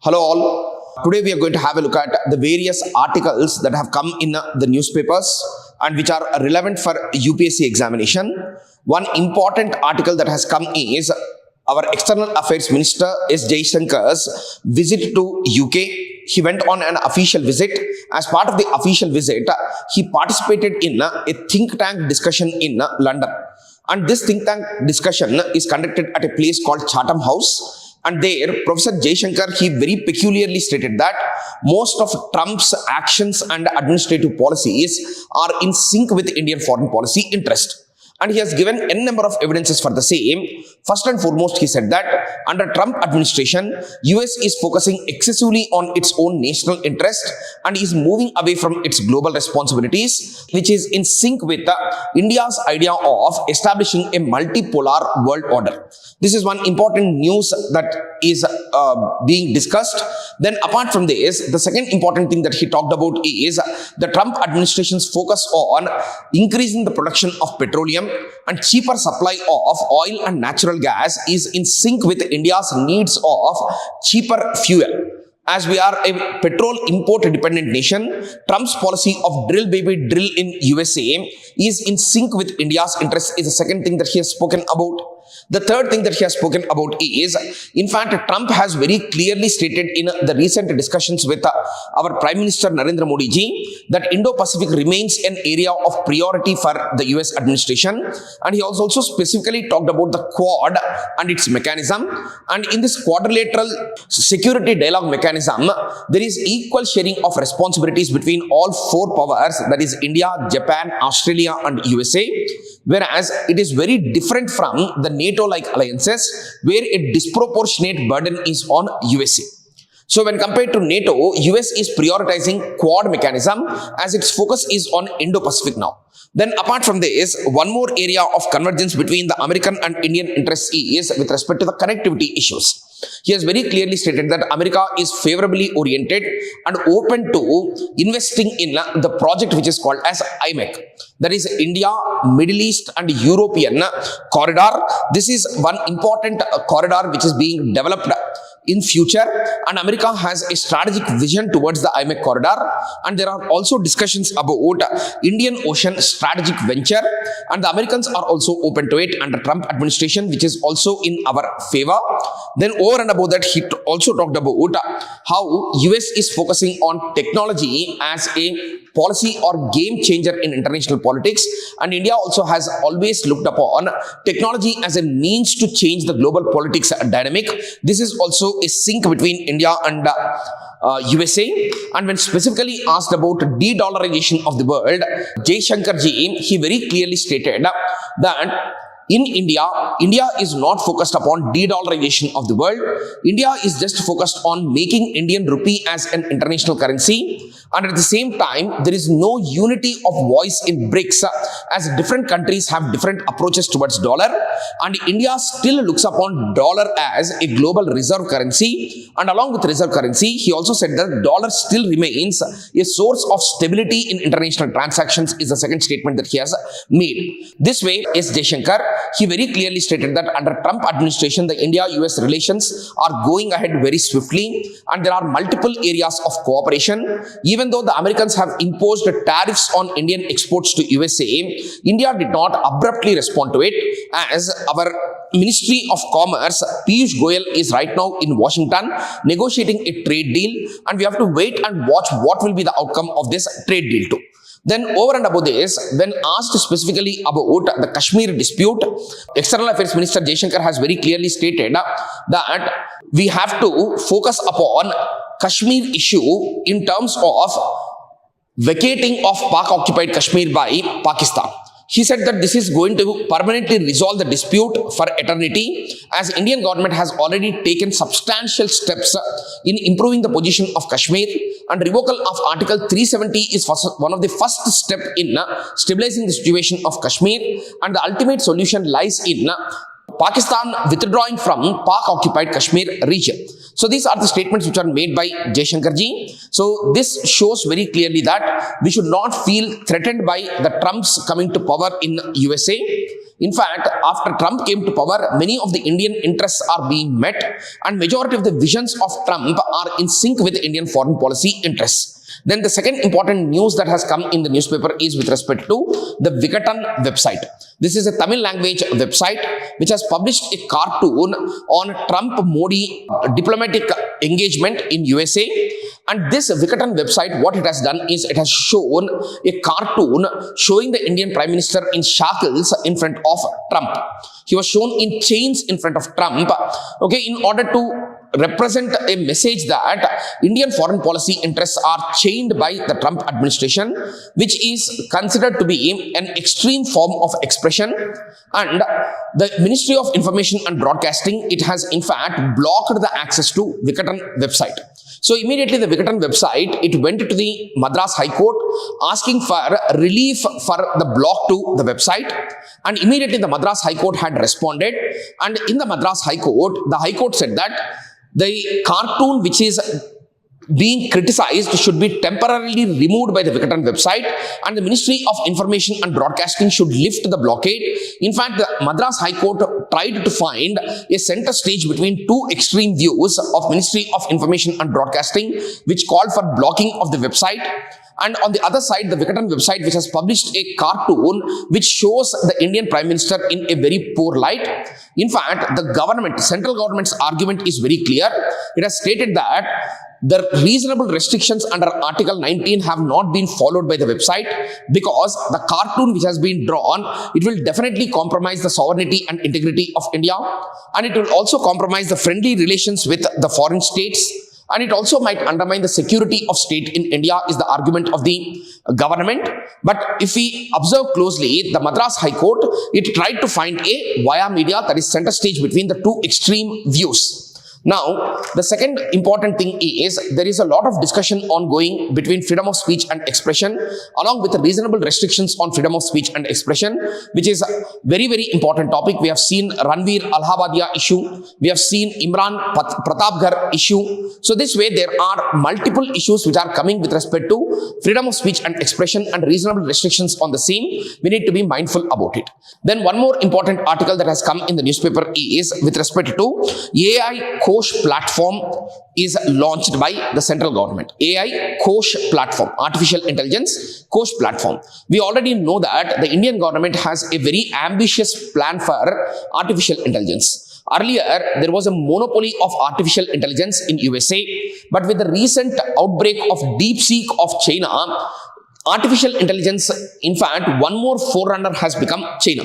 Hello all. Today we are going to have a look at the various articles that have come in the newspapers and which are relevant for UPSC examination. One important article that has come is our External Affairs Minister S. Jaishankar's visit to UK. He went on an official visit. As part of the official visit, he participated in a think tank discussion in London. And this think tank discussion is conducted at a place called Chatham House. And there, Professor Jaishankar, he very peculiarly stated that most of Trump's actions and administrative policies are in sync with Indian foreign policy interest. And he has given n number of evidences for the same. First and foremost, he said that under Trump administration, US is focusing excessively on its own national interest and is moving away from its global responsibilities, which is in sync with India's idea of establishing a multipolar world order. This is one important news that is being discussed. Then apart from this, the second important thing that he talked about is the Trump administration's focus on increasing the production of petroleum and cheaper supply of oil and natural gas is in sync with India's needs of cheaper fuel. As we are a petrol import dependent nation, Trump's policy of drill baby drill in USA is in sync with India's interest is the second thing that he has spoken about. The third thing that he has spoken about is, in fact, Trump has very clearly stated in the recent discussions with our Prime Minister Narendra Modi ji that Indo-Pacific remains an area of priority for the US administration. And he also specifically talked about the Quad and its mechanism. And in this quadrilateral security dialogue mechanism, there is equal sharing of responsibilities between all four powers, that is India, Japan, Australia and USA. Whereas it is very different from the NATO-like alliances where a disproportionate burden is on USA. So when compared to NATO, US is prioritizing Quad mechanism as its focus is on Indo-Pacific now. Then apart from this, one more area of convergence between the American and Indian interests is with respect to the connectivity issues. He has very clearly stated that America is favorably oriented and open to investing in the project which is called as IMEC. That is India, Middle East and European corridor. This is one important corridor which is being developed in future, and America has a strategic vision towards the IMEC corridor, and there are also discussions about Indian Ocean strategic venture, and the Americans are also open to it under Trump administration, which is also in our favor. Then over and above that, he also talked about how US is focusing on technology as a policy or game changer in international politics, and India also has always looked upon technology as a means to change the global politics dynamic. This is also a sync between India and USA. And when specifically asked about de-dollarization of the world, Jaishankar ji, he very clearly stated that in India, India is not focused upon de-dollarization of the world. India is just focused on making Indian rupee as an international currency. And at the same time, there is no unity of voice in BRICS as different countries have different approaches towards dollar. And India still looks upon dollar as a global reserve currency. And along with reserve currency, he also said that dollar still remains a source of stability in international transactions is the second statement that he has made. This way, S. Jaishankar, he very clearly stated that under Trump administration, the India-US relations are going ahead very swiftly and there are multiple areas of cooperation. Even though the Americans have imposed tariffs on Indian exports to USA, India did not abruptly respond to it, as our Ministry of Commerce, Piyush Goyal, is right now in Washington negotiating a trade deal, and we have to wait and watch what will be the outcome of this trade deal too. Then over and above this, when asked specifically about the Kashmir dispute, External Affairs Minister Jaishankar has very clearly stated that we have to focus upon Kashmir issue in terms of vacating of Pak-occupied Kashmir by Pakistan. He said that this is going to permanently resolve the dispute for eternity, as Indian government has already taken substantial steps in improving the position of Kashmir, and revocal of Article 370 is one of the first steps in stabilizing the situation of Kashmir, and the ultimate solution lies in Pakistan withdrawing from Pak-occupied Kashmir region. So these are the statements which are made by Jaishankar ji. So this shows very clearly that we should not feel threatened by the Trumps coming to power in USA. In fact, after Trump came to power, many of the Indian interests are being met, and majority of the visions of Trump are in sync with Indian foreign policy interests. Then the second important news that has come in the newspaper is with respect to the Vikatan website. This is a Tamil language website which has published a cartoon on Trump-Modi diplomatic engagement in USA. And this Vikatan website, what it has done is it has shown a cartoon showing the Indian Prime Minister in shackles in front of Trump. He was shown in chains in front of Trump, okay, in order to represent a message that Indian foreign policy interests are chained by the Trump administration, which is considered to be an extreme form of expression. And the Ministry of Information and Broadcasting, it has in fact blocked the access to Vikatan website. So immediately the Vikatan website, it went to the Madras High Court asking for relief for the block to the website, and immediately the Madras High Court had responded, and in the Madras High Court, the High Court said that the cartoon which is being criticized should be temporarily removed by the Vikatan website, and the Ministry of Information and Broadcasting should lift the blockade. In fact, the Madras High Court tried to find a center stage between two extreme views of Ministry of Information and Broadcasting, which called for blocking of the website. And on the other side, the Vikatan website, which has published a cartoon which shows the Indian Prime Minister in a very poor light. In fact, the government, central government's argument is very clear. It has stated that the reasonable restrictions under Article 19 have not been followed by the website because the cartoon which has been drawn, it will definitely compromise the sovereignty and integrity of India, and it will also compromise the friendly relations with the foreign states, and it also might undermine the security of state in India, is the argument of the government. But if we observe closely, the Madras High Court, it tried to find a via media, that is center stage between the two extreme views. Now, the second important thing is there is a lot of discussion ongoing between freedom of speech and expression, along with the reasonable restrictions on freedom of speech and expression, which is a very, very important topic. We have seen Ranveer Allahabadia issue. We have seen Imran Pratapgarh issue. So this way, there are multiple issues which are coming with respect to freedom of speech and expression and reasonable restrictions on the same. We need to be mindful about it. Then one more important article that has come in the newspaper is with respect to AI Kosh platform is launched by the central government. AI Kosh platform, artificial intelligence Kosh platform. We already know that the Indian government has a very ambitious plan for artificial intelligence. Earlier, there was a monopoly of artificial intelligence in USA, but with the recent outbreak of DeepSeek of China, artificial intelligence, in fact, one more forerunner has become China.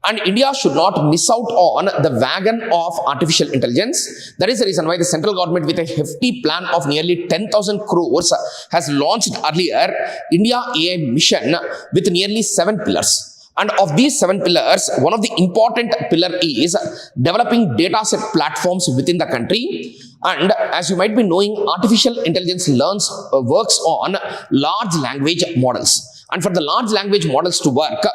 And India should not miss out on the wagon of artificial intelligence. That is the reason why the central government, with a hefty plan of nearly 10,000 crores, has launched earlier India AI mission with nearly 7 pillars. And of these 7 pillars, one of the important pillar is developing data set platforms within the country. And as you might be knowing, artificial intelligence works on large language models. And for the large language models to work,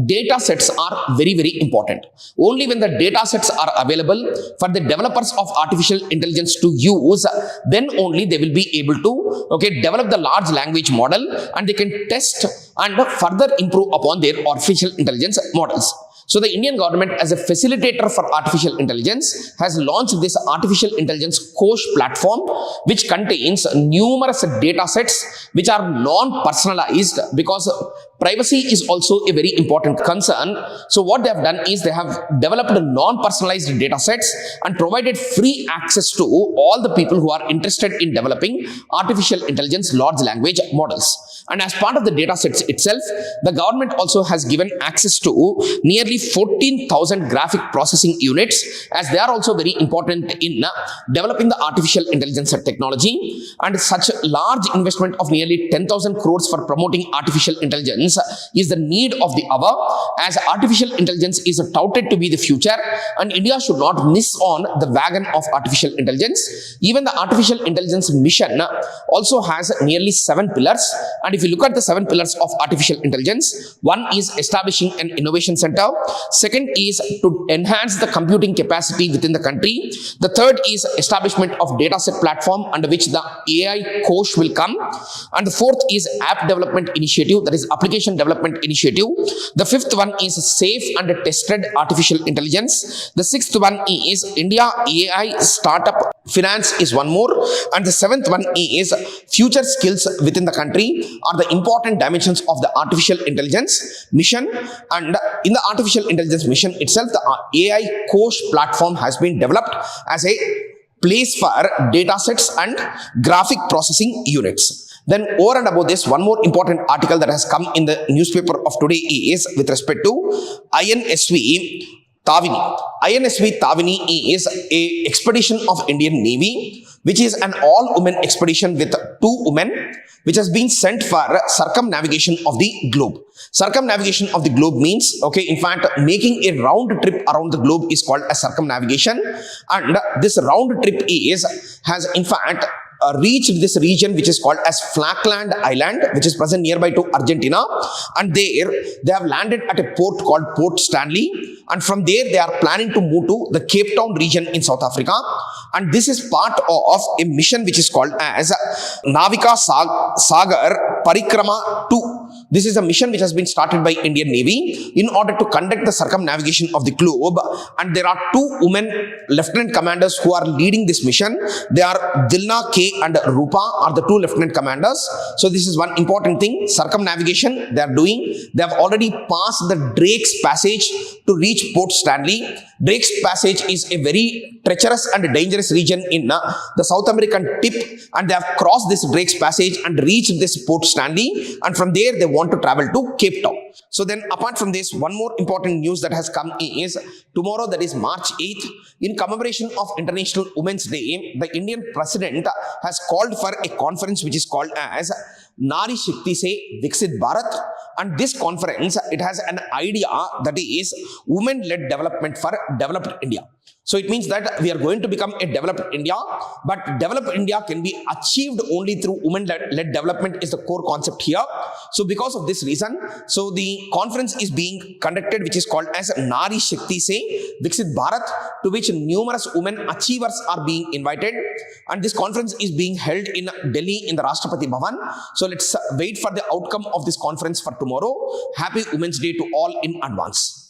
data sets are very, very important. Only when the data sets are available for the developers of artificial intelligence to use, then only they will be able to develop the large language model, and they can test and further improve upon their artificial intelligence models. So the Indian government, as a facilitator for artificial intelligence, has launched this artificial intelligence Kosh platform, which contains numerous data sets which are non-personalized, because privacy is also a very important concern. So what they have done is they have developed non-personalized data sets and provided free access to all the people who are interested in developing artificial intelligence large language models. And as part of the data sets itself, the government also has given access to nearly 14,000 graphic processing units, as they are also very important in developing the artificial intelligence technology. And such large investment of nearly 10,000 crores for promoting artificial intelligence is the need of the hour, as artificial intelligence is touted to be the future, and India should not miss on the wagon of artificial intelligence. Even the artificial intelligence mission also has nearly 7 pillars. And if you look at the 7 pillars of artificial intelligence, one is establishing an innovation center. Second is to enhance the computing capacity within the country. The third is establishment of data set platform under which the AI Kosh will come. And the fourth is app development initiative, that is application Application Development Initiative. The fifth one is Safe and Tested Artificial Intelligence. The sixth one is India AI Startup Finance is one more. And the seventh one is Future Skills within the country are the important dimensions of the artificial intelligence mission. And in the artificial intelligence mission itself, the AI Coach platform has been developed as a place for data sets and graphic processing units. Then over and above this, one more important article that has come in the newspaper of today is with respect to INSV Tavini. INSV Tavini is a expedition of Indian Navy, which is an all-women expedition with 2 women, which has been sent for circumnavigation of the globe. Circumnavigation of the globe means, okay, in fact, making a round trip around the globe is called a circumnavigation. And this round trip has in fact reached this region which is called as Falkland Island, which is present nearby to Argentina, and there they have landed at a port called Port Stanley, and from there they are planning to move to the Cape Town region in South Africa, and this is part of a mission which is called as Navika Sagar Parikrama 2. This is a mission which has been started by Indian Navy in order to conduct the circumnavigation of the globe, and there are 2 women lieutenant commanders who are leading this mission. They are Dilna K and Rupa are the 2 lieutenant commanders. So this is one important thing. Circumnavigation they are doing. They have already passed the Drake's Passage to reach Port Stanley. Drake's Passage is a very treacherous and dangerous region in the South American tip, and they have crossed this Drake's Passage and reached this Port Stanley, and from there they want to travel to Cape Town. So then apart from this, one more important news that has come is tomorrow, that is March 8th, in commemoration of International Women's Day, the Indian President has called for a conference which is called as Nari Shakti Se Viksit Bharat, and this conference, it has an idea that is women-led development for developed India. So it means that we are going to become a developed India, but developed India can be achieved only through women-led development is the core concept here. So because of this reason, so the conference is being conducted which is called as Nari Shakti Se Viksit Bharat, to which numerous women achievers are being invited, and this conference is being held in Delhi in the Rashtrapati Bhavan. So let's wait for the outcome of this conference for tomorrow. Happy Women's Day to all in advance.